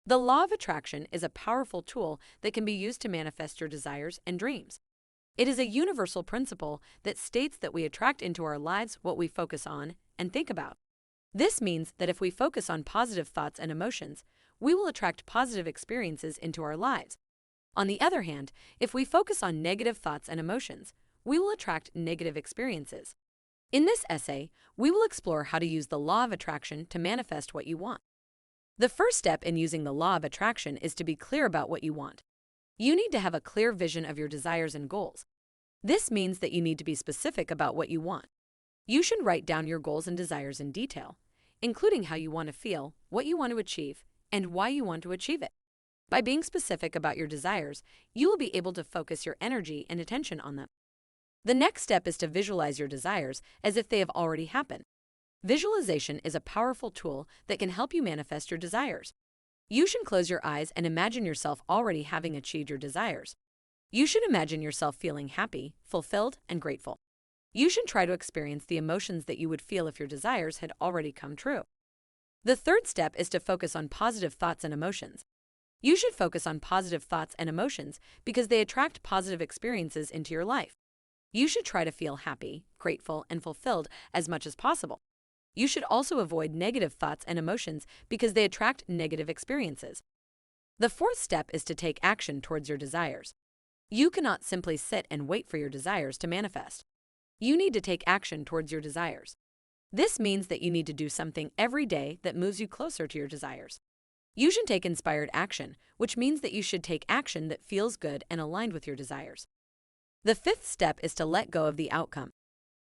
The law of attraction is a powerful tool that can be used to manifest your desires and dreams. It is a universal principle that states that we attract into our lives what we focus on and think about. This means that if we focus on positive thoughts and emotions, we will attract positive experiences into our lives. On the other hand, if we focus on negative thoughts and emotions, we will attract negative experiences. In this essay, we will explore how to use the law of attraction to manifest what you want. The first step in using the law of attraction is to be clear about what you want. You need to have a clear vision of your desires and goals. This means that you need to be specific about what you want. You should write down your goals and desires in detail, including how you want to feel, what you want to achieve, and why you want to achieve it. By being specific about your desires, you will be able to focus your energy and attention on them. The next step is to visualize your desires as if they have already happened. Visualization is a powerful tool that can help you manifest your desires. You should close your eyes and imagine yourself already having achieved your desires. You should imagine yourself feeling happy, fulfilled, and grateful. You should try to experience the emotions that you would feel if your desires had already come true. The third step is to focus on positive thoughts and emotions. You should focus on positive thoughts and emotions because they attract positive experiences into your life. You should try to feel happy, grateful, and fulfilled as much as possible. You should also avoid negative thoughts and emotions because they attract negative experiences. The fourth step is to take action towards your desires. You cannot simply sit and wait for your desires to manifest. You need to take action towards your desires. This means that you need to do something every day that moves you closer to your desires. You should take inspired action, which means that you should take action that feels good and aligned with your desires. The fifth step is to let go of the outcome.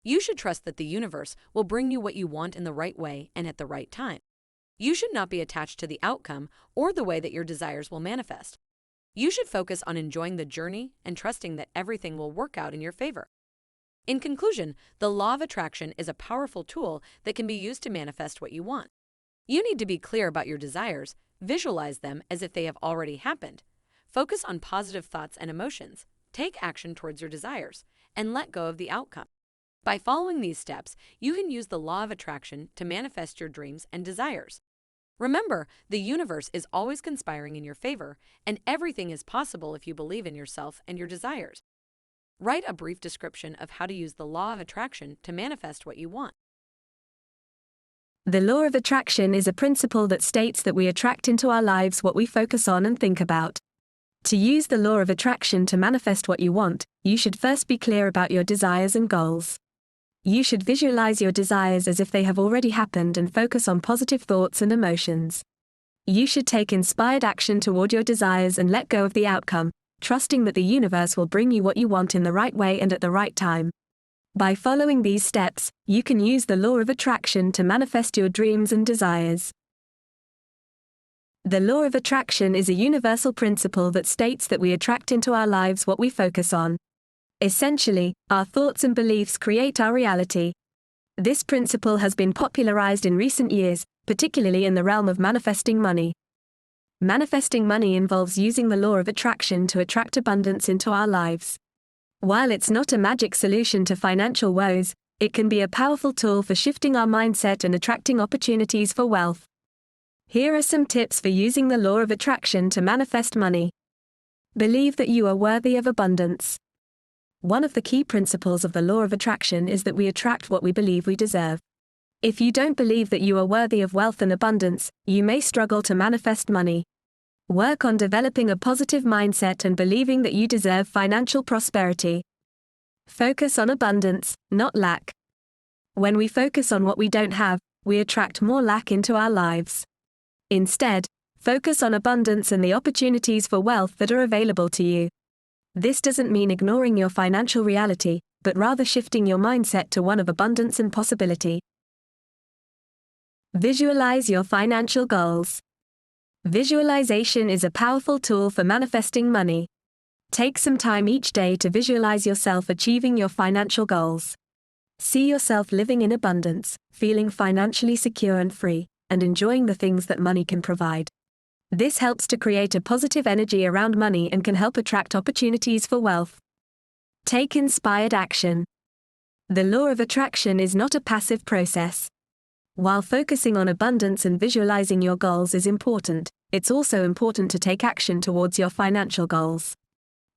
You should trust that the universe will bring you what you want in the right way and at the right time. You should not be attached to the outcome or the way that your desires will manifest. You should focus on enjoying the journey and trusting that everything will work out in your favor. In conclusion, the law of attraction is a powerful tool that can be used to manifest what you want. You need to be clear about your desires, visualize them as if they have already happened, focus on positive thoughts and emotions, take action towards your desires, and let go of the outcome. By following these steps, you can use the law of attraction to manifest your dreams and desires. Remember, the universe is always conspiring in your favor, and everything is possible if you believe in yourself and your desires. Write a brief description of how to use the law of attraction to manifest what you want. The law of attraction is a principle that states that we attract into our lives what we focus on and think about. To use the law of attraction to manifest what you want, you should first be clear about your desires and goals. You should visualize your desires as if they have already happened and focus on positive thoughts and emotions. You should take inspired action toward your desires and let go of the outcome, trusting that the universe will bring you what you want in the right way and at the right time. By following these steps, you can use the law of attraction to manifest your dreams and desires. The law of attraction is a universal principle that states that we attract into our lives what we focus on. Essentially, our thoughts and beliefs create our reality. This principle has been popularized in recent years, particularly in the realm of manifesting money. Manifesting money involves using the law of attraction to attract abundance into our lives. While it's not a magic solution to financial woes, it can be a powerful tool for shifting our mindset and attracting opportunities for wealth. Here are some tips for using the law of attraction to manifest money. Believe that you are worthy of abundance. One of the key principles of the law of attraction is that we attract what we believe we deserve. If you don't believe that you are worthy of wealth and abundance, you may struggle to manifest money. Work on developing a positive mindset and believing that you deserve financial prosperity. Focus on abundance, not lack. When we focus on what we don't have, we attract more lack into our lives. Instead, focus on abundance and the opportunities for wealth that are available to you. This doesn't mean ignoring your financial reality, but rather shifting your mindset to one of abundance and possibility. Visualize your financial goals. Visualization is a powerful tool for manifesting money. Take some time each day to visualize yourself achieving your financial goals. See yourself living in abundance, feeling financially secure and free, and enjoying the things that money can provide. This helps to create a positive energy around money and can help attract opportunities for wealth. Take inspired action. The law of attraction is not a passive process. While focusing on abundance and visualizing your goals is important, it's also important to take action towards your financial goals.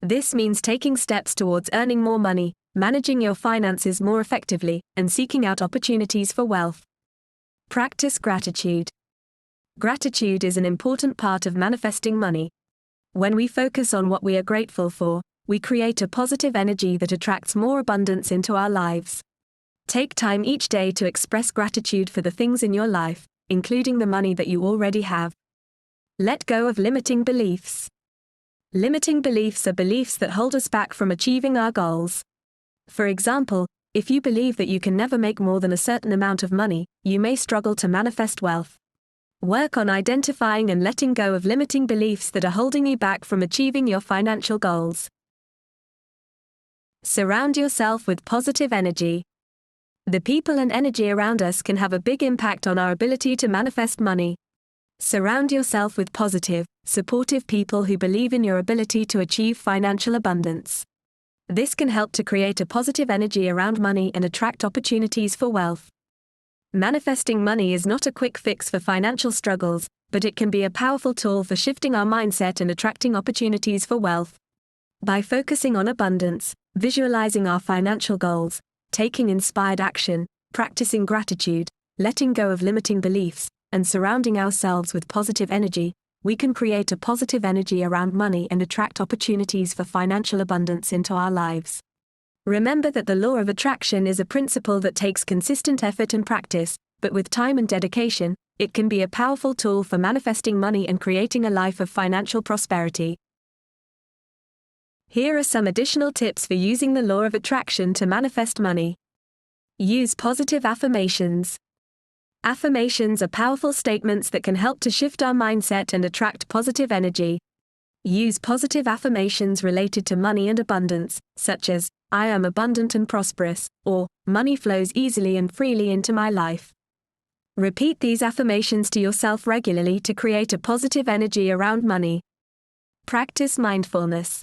This means taking steps towards earning more money, managing your finances more effectively, and seeking out opportunities for wealth. Practice gratitude. Gratitude is an important part of manifesting money. When we focus on what we are grateful for, we create a positive energy that attracts more abundance into our lives. Take time each day to express gratitude for the things in your life, including the money that you already have. Let go of limiting beliefs. Limiting beliefs are beliefs that hold us back from achieving our goals. For example, if you believe that you can never make more than a certain amount of money, you may struggle to manifest wealth. Work on identifying and letting go of limiting beliefs that are holding you back from achieving your financial goals. Surround yourself with positive energy. The people and energy around us can have a big impact on our ability to manifest money. Surround yourself with positive, supportive people who believe in your ability to achieve financial abundance. This can help to create a positive energy around money and attract opportunities for wealth. Manifesting money is not a quick fix for financial struggles, but it can be a powerful tool for shifting our mindset and attracting opportunities for wealth. By focusing on abundance, visualizing our financial goals, taking inspired action, practicing gratitude, letting go of limiting beliefs, and surrounding ourselves with positive energy, we can create a positive energy around money and attract opportunities for financial abundance into our lives. Remember that the law of attraction is a principle that takes consistent effort and practice, but with time and dedication, it can be a powerful tool for manifesting money and creating a life of financial prosperity. Here are some additional tips for using the law of attraction to manifest money. Use positive affirmations. Affirmations are powerful statements that can help to shift our mindset and attract positive energy. Use positive affirmations related to money and abundance, such as, "I am abundant and prosperous," or, "Money flows easily and freely into my life." Repeat these affirmations to yourself regularly to create a positive energy around money. Practice mindfulness.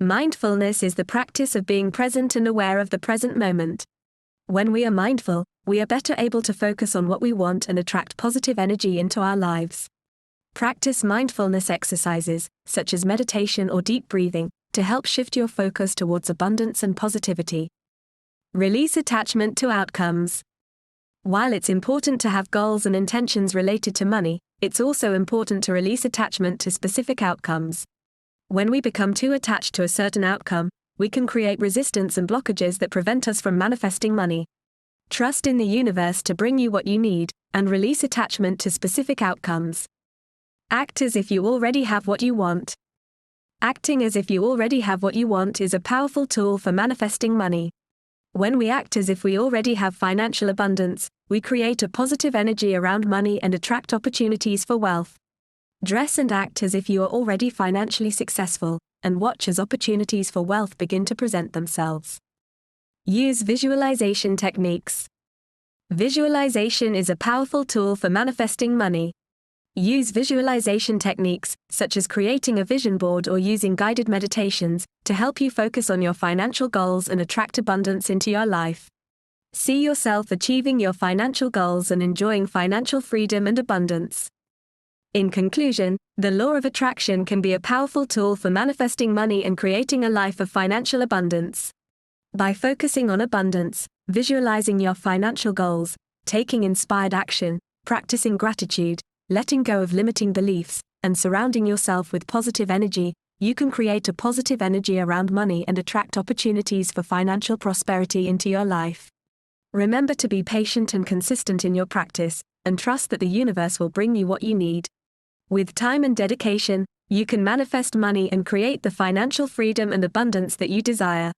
Mindfulness is the practice of being present and aware of the present moment. When we are mindful, we are better able to focus on what we want and attract positive energy into our lives. Practice mindfulness exercises, such as meditation or deep breathing, to help shift your focus towards abundance and positivity. Release attachment to outcomes. While it's important to have goals and intentions related to money, it's also important to release attachment to specific outcomes. When we become too attached to a certain outcome, we can create resistance and blockages that prevent us from manifesting money. Trust in the universe to bring you what you need, and release attachment to specific outcomes. Act as if you already have what you want. Acting as if you already have what you want is a powerful tool for manifesting money. When we act as if we already have financial abundance, we create a positive energy around money and attract opportunities for wealth. Dress and act as if you are already financially successful, and watch as opportunities for wealth begin to present themselves. Use visualization techniques. Visualization is a powerful tool for manifesting money. Use visualization techniques, such as creating a vision board or using guided meditations, to help you focus on your financial goals and attract abundance into your life. See yourself achieving your financial goals and enjoying financial freedom and abundance. In conclusion, the law of attraction can be a powerful tool for manifesting money and creating a life of financial abundance. By focusing on abundance, visualizing your financial goals, taking inspired action, practicing gratitude, letting go of limiting beliefs, and surrounding yourself with positive energy, you can create a positive energy around money and attract opportunities for financial prosperity into your life. Remember to be patient and consistent in your practice, and trust that the universe will bring you what you need. With time and dedication, you can manifest money and create the financial freedom and abundance that you desire.